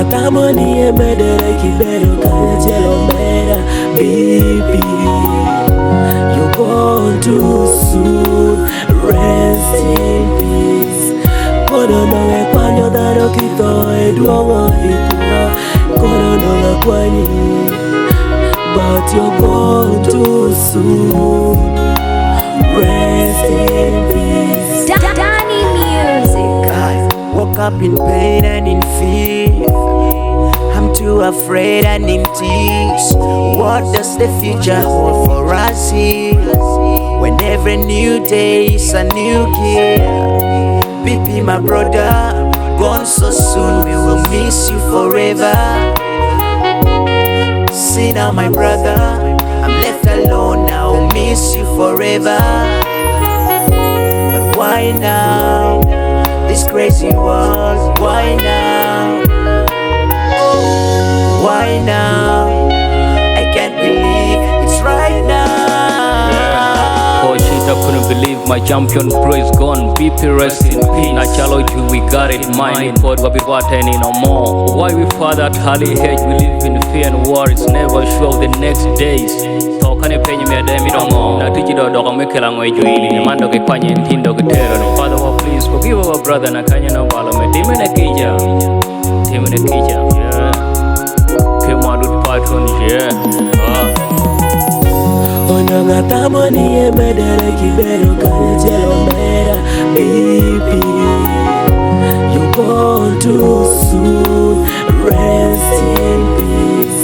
Tamoni e medere kibero kaya chelo mera baby. You're gone too soon. Rest in peace. Kono no e kwanyo daro kito e duomo ikua. Kono no e kwanyi, but you're gone too soon. Rest in peace. Danny Music. I woke up in pain and in fear. I'm too afraid and in tears. What does the future hold for us here? When every new day is a new year. BP, my brother, gone so soon, we will miss you forever. See now, my brother, I'm left alone now, I'll miss you forever. But why now? This crazy world, why now? Why now? I can't believe it's right now. Oh shit, I couldn't believe my champion bro is gone. BP rest in peace. Na chalo you, we got it mine. Pod wabi wateni no more. Why we fought that hali hedge? We live in fear and war. It's never sure the next days. Tokane penye me ademi no more. Na tiji do doka mekela ngwe juili. Ni mando ke kwanye ntindo ke tero. No father wa please forgive our brother na kanya na wala me. Time na kija. Yeah. Kemadut patron yeah. Onanga tamoni e medere kibero kaya chelo mera baby. You're gone too soon. Rest in peace.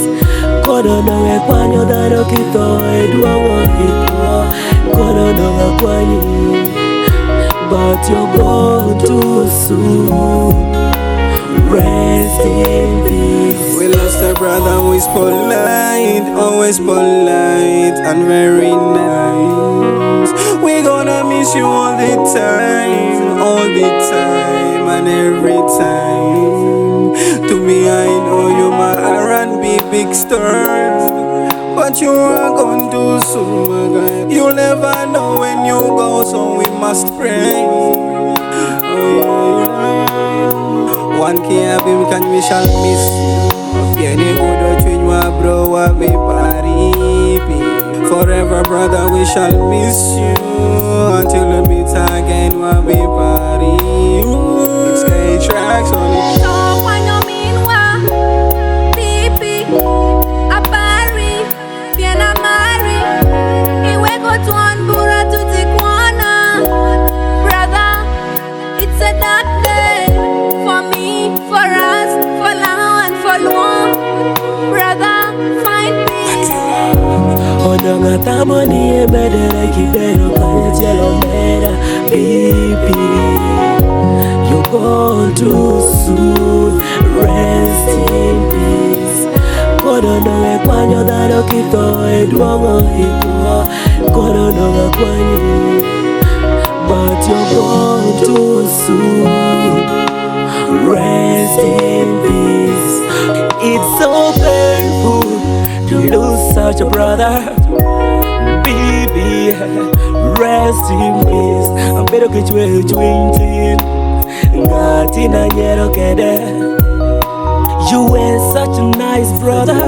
Kono no e kwanyo daro kito e duomo ikua. Kono no e kwanyi, but you're gone too soon. Rest in peace. We lost a brother who is polite, always polite and very nice. We gonna miss you all the time and every time. To me I know you my R&B big star, but you are gone too soon, my guy. You'll never know when you go, so we must pray. One key Abim can we shall miss you. Any good or change my bro wa be party. Forever brother we shall miss you. Until we meet again wa be party. It's K tracks on it. So when you mean wa pipi apari piena mari iwe go to anbura to tikwana. Brother, it's a dark day for me, for us, for now and for long. Brother, find peace. Onanga tamoni e medere kibero kaya chelo mera baby. You're gone too soon. Rest in peace. Kono no e kwanyo daro kito e duomo ikua. Kono no e kwanyi, but you're gone too soon. Rest in peace. It's so painful to lose such a brother. Baby, rest in peace. I'm better get you a twin. Gatina nyero kede. You were such a nice brother.